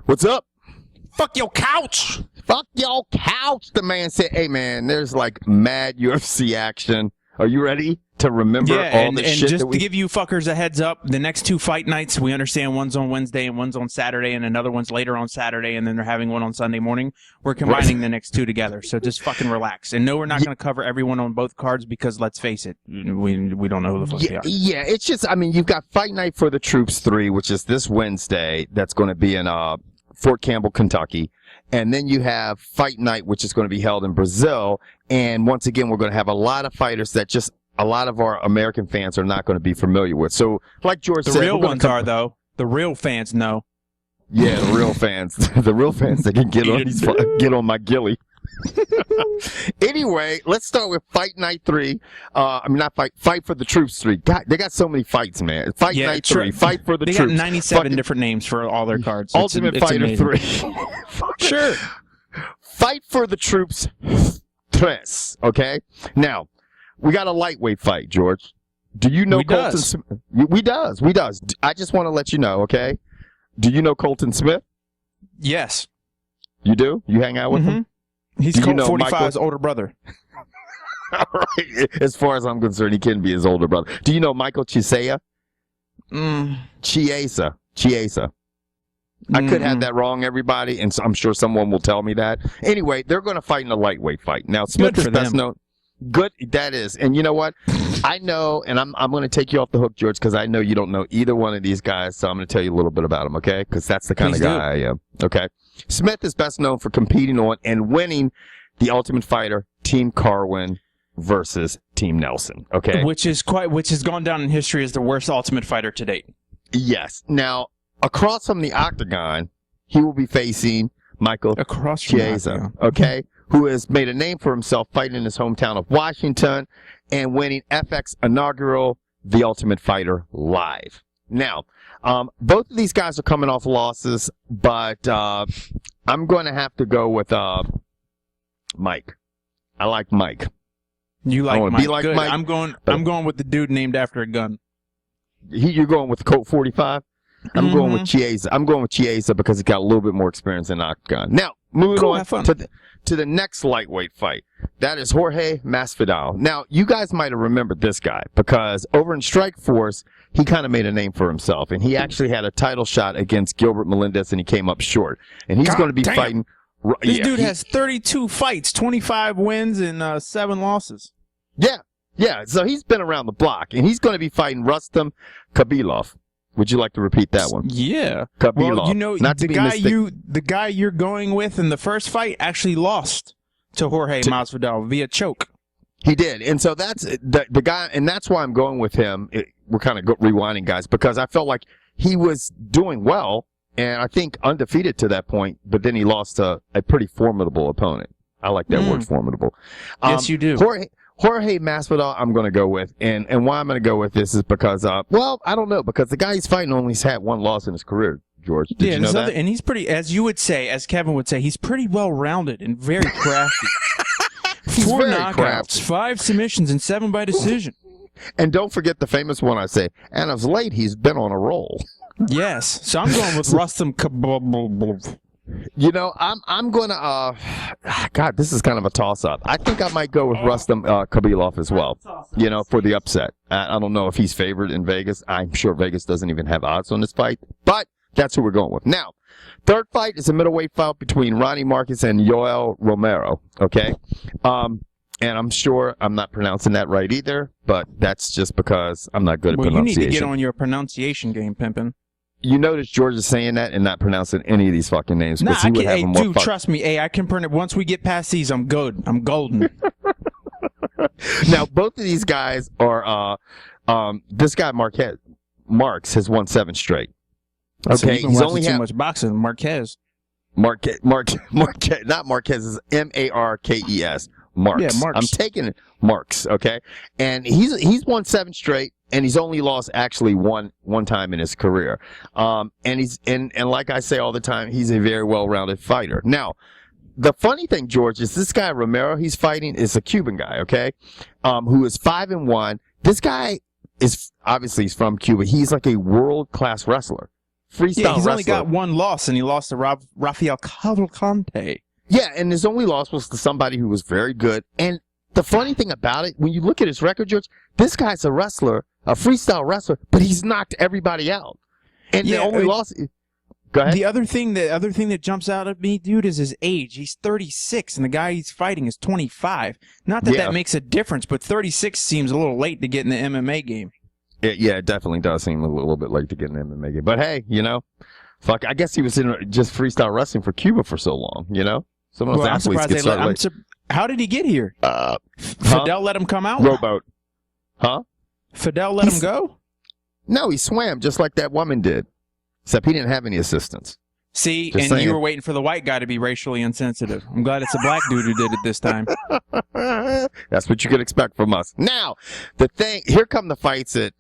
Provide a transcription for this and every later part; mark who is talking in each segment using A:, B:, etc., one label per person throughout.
A: What's up?
B: Fuck your couch.
A: Fuck your couch. The man said, hey, man, there's like mad UFC action. Are you ready to remember all the shit
B: just
A: that we...
B: to give you fuckers a heads up, the next 2 fight nights, we understand one's on Wednesday and one's on Saturday and another one's later on Saturday and then they're having one on Sunday morning. We're combining the next 2 together, so just fucking relax. And no, we're not going to cover everyone on both cards because, let's face it, we don't know who the fuck they are.
A: Yeah, it's just, I mean, you've got Fight Night for the Troops 3, which is this Wednesday. That's going to be in Fort Campbell, Kentucky. And then you have Fight Night, which is going to be held in Brazil. And once again, we're going to have a lot of fighters that just a lot of our American fans are not going to be familiar with. So, like George said,
B: the real ones are, though. The real fans know.
A: Yeah, the real fans. The real fans that can get on my gilly. Anyway, let's start with Fight Night 3. Fight for the Troops 3. God, they got so many fights, man. Fight Night 3. Fight for the Troops.
B: They got 97 different names for all their cards.
A: Ultimate Fighter 3.
B: Sure.
A: Fight for the Troops 3. Okay? Now, we got a lightweight fight, George. Do you know Colton Smith? We does. I just want to let you know, okay? Do you know Colton Smith?
B: Yes.
A: You do? You hang out with him?
B: He's Colt 45's older brother.
A: All right. As far as I'm concerned, he can be his older brother. Do you know Michael Chiesa? Chiesa. I could have that wrong, everybody, and so I'm sure someone will tell me that. Anyway, they're going to fight in a lightweight fight. Now, Smith is best known. Good, that is. And you know what? I know, and I'm going to take you off the hook, George, because I know you don't know either one of these guys, so I'm going to tell you a little bit about them, okay? Because that's the kind of guy I am, okay? Smith is best known for competing on and winning the Ultimate Fighter Team Carwin versus Team Nelson, okay?
B: Which has gone down in history as the worst Ultimate Fighter to date. Yes.
A: Now, across from the octagon, he will be facing Michael Chiesa, okay? Who has made a name for himself fighting in his hometown of Washington and winning FX inaugural The Ultimate Fighter Live. Now, both of these guys are coming off losses, but I'm going to have to go with Mike. I like Mike.
B: You like Mike?
A: Be like
B: Good.
A: Mike.
B: I'm going with the dude named after a gun.
A: You're going with the Colt 45? I'm going with Chiesa. I'm going with Chiesa because he got a little bit more experience in octagon. Now, moving on to the next lightweight fight. That is Jorge Masvidal. Now, you guys might have remembered this guy because over in Strikeforce, he kind of made a name for himself, and he actually had a title shot against Gilbert Melendez, and he came up short. And he's going to be fighting.
B: This dude has 32 fights, 25 wins, and 7 losses.
A: Yeah. So he's been around the block, and he's going to be fighting Rustam Khabilov. Would you like to repeat that one?
B: Yeah.
A: Khabilov.
B: Well, you know, the guy you're going with in the first fight actually lost to Jorge Masvidal via choke.
A: He did. And so that's the guy, and that's why I'm going with him. We're kind of rewinding, guys, because I felt like he was doing well, and I think undefeated to that point, but then he lost to a pretty formidable opponent. I like that word, formidable.
B: Yes, you do.
A: Jorge Masvidal, I'm going to go with, and why I'm going to go with this is because, I don't know, because the guy he's fighting only's had 1 loss in his career, George. Did you know that?
B: And he's pretty, as Kevin would say, he's pretty well-rounded and very crafty. 4 knockouts, crafty. 5 submissions, and 7 by decision.
A: And don't forget the famous one I say, and of late, he's been on a roll.
B: Yes, so I'm going with Rustam Khabilov.
A: You know, I'm going to, God, this is kind of a toss-up. I think I might go with Rustam Khabilov as well, you know, for the upset. I don't know if he's favored in Vegas. I'm sure Vegas doesn't even have odds on this fight, but that's who we're going with. Now, third fight is a middleweight fight between Ronnie Marcus and Yoel Romero, okay? And I'm sure I'm not pronouncing that right either, but that's just because I'm not good at pronunciation.
B: You need to get on your pronunciation game, pimpin'.
A: You notice George is saying that and not pronouncing any of these fucking names.
B: Nah, I can't. Hey, dude, trust me. Hey, I can pronounce. Once we get past these, I'm good. I'm golden.
A: Now, both of these guys are. This guy Marks has won 7 straight. Okay,
B: so he's only too much boxing. Marquez, not Marquez. Is Markes. Marks.
A: Yeah, Marks. I'm taking it. Marks. Okay, and he's won 7 straight. And he's only lost actually one time in his career. And like I say all the time, he's a very well-rounded fighter. Now, the funny thing, George, is this guy Romero he's fighting is a Cuban guy, okay? Who is 5-1. This guy is obviously he's from Cuba. He's like a world-class wrestler. freestyle
B: Yeah, he's
A: wrestler.
B: only got one loss, and he lost to Rafael Cavalcante.
A: Yeah, and his only loss was to somebody who was very good. And the funny thing about it, when you look at his record, George, this guy's a wrestler, a freestyle wrestler, but he's knocked everybody out. And the only loss. Go ahead.
B: The other thing that jumps out at me, dude, is his age. He's 36, and the guy he's fighting is 25. Not that that makes a difference, but 36 seems a little late to get in the MMA game.
A: It definitely does seem a little bit late to get in the MMA game. But hey, fuck, I guess he was in just freestyle wrestling for Cuba for so long, Some of those athletes get started late.
B: How did he get here? Fidel let him come out?
A: Rowboat. Huh?
B: Fidel let him go?
A: No, he swam just like that woman did. Except he didn't have any assistance.
B: See, just and saying. You were waiting for the white guy to be racially insensitive. I'm glad it's a black dude who did it this time.
A: That's what you could expect from us. Now, here come the fights that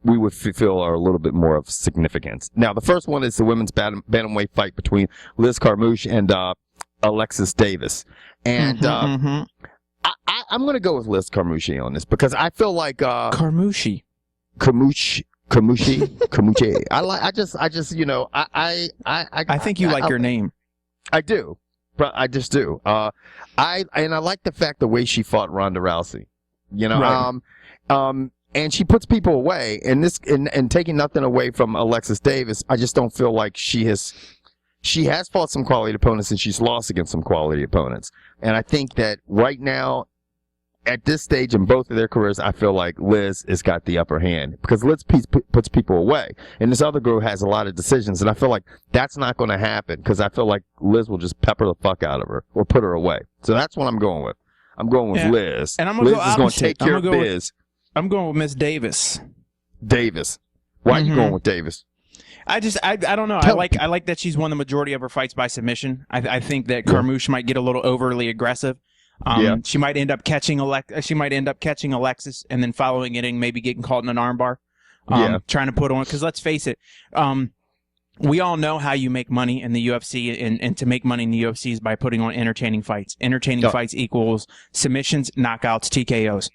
A: we would feel are a little bit more of significance. Now, the first one is the women's bantamweight fight between Liz Carmouche and Alexis Davis. And I'm going to go with Liz Carmouche on this because I feel like Carmouche. I think
B: you like your name.
A: I do. I just do. I like the fact the way she fought Ronda Rousey.
B: Right.
A: And she puts people away. And taking nothing away from Alexis Davis, I just don't feel like she has fought some quality opponents and she's lost against some quality opponents. And I think that right now, at this stage in both of their careers, I feel like Liz has got the upper hand because Liz puts people away. And this other girl has a lot of decisions. And I feel like that's not going to happen because I feel like Liz will just pepper the fuck out of her or put her away. So that's what I'm going with. I'm going with Liz.
B: And
A: Liz is going to take care of Biz.
B: I'm going with Miss Davis.
A: Davis. Why are you going with Davis?
B: I don't know. I like that she's won the majority of her fights by submission. I think that Carmouche might get a little overly aggressive. She might end up catching Alexis and then following it and maybe getting caught in an armbar. Trying to put on, because let's face it, we all know how you make money in the UFC, and to make money in the UFC is by putting on entertaining fights. Entertaining fights equals submissions, knockouts, TKOs.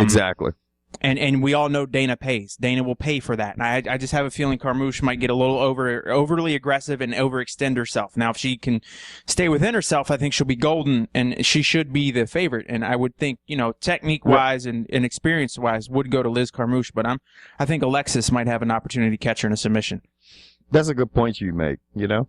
A: Exactly.
B: And we all know Dana pays. Dana will pay for that. And I just have a feeling Carmouche might get a little overly aggressive and overextend herself. Now, if she can stay within herself, I think she'll be golden, and she should be the favorite. And I would think, technique-wise and experience-wise would go to Liz Carmouche. But I think Alexis might have an opportunity to catch her in a submission.
A: That's a good point you make, And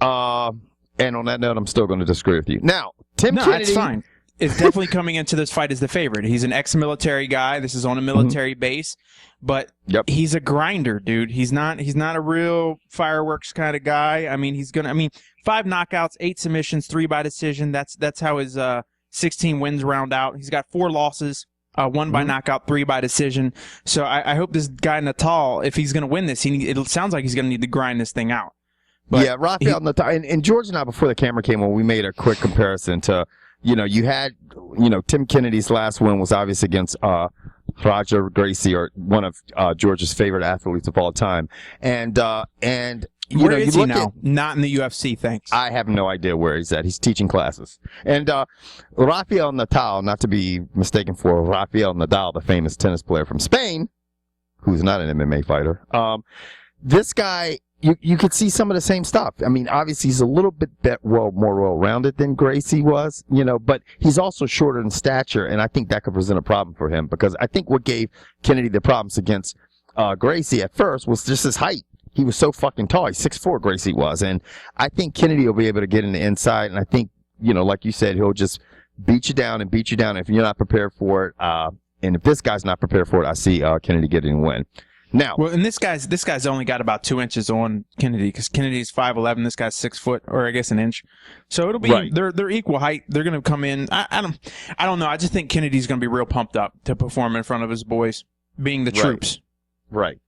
A: on that note, I'm still going to disagree with you. Now, Kennedy...
B: that's fine. Is definitely coming into this fight as the favorite. He's an ex-military guy. This is on a military base, but he's a grinder, dude. He's not a real fireworks kind of guy. I mean, 5 knockouts, 8 submissions, 3 by decision. That's how his 16 wins round out. He's got 4 losses, 1 by knockout, 3 by decision. So I hope this guy Natal, if he's going to win this, it sounds like he's going to need to grind this thing out. But
A: Rafael Natal and George and I, before the camera came on, we made a quick comparison to. You had, Tim Kennedy's last win was obviously against Roger Gracie, or one of George's favorite athletes of all time. And
B: where is he now? Not in the UFC, thanks.
A: I have no idea where he's at. He's teaching classes. And Rafael Natal, not to be mistaken for Rafael Nadal, the famous tennis player from Spain, who's not an MMA fighter. This guy... You could see some of the same stuff. I mean, obviously he's a little bit more well-rounded than Gracie was, but he's also shorter in stature, and I think that could present a problem for him because I think what gave Kennedy the problems against Gracie at first was just his height. He was so fucking tall. He's 6'4", Gracie was, and I think Kennedy will be able to get in the inside, and I think, like you said, he'll just beat you down if you're not prepared for it. And if this guy's not prepared for it, I see Kennedy getting a win. Now,
B: well, and this guy's only got about 2 inches on Kennedy because Kennedy's 5'11", this guy's 6 foot, or I guess an inch. So it'll be they're equal height. They're going to come in. I don't know. I just think Kennedy's going to be real pumped up to perform in front of his boys, being the troops.
A: Right.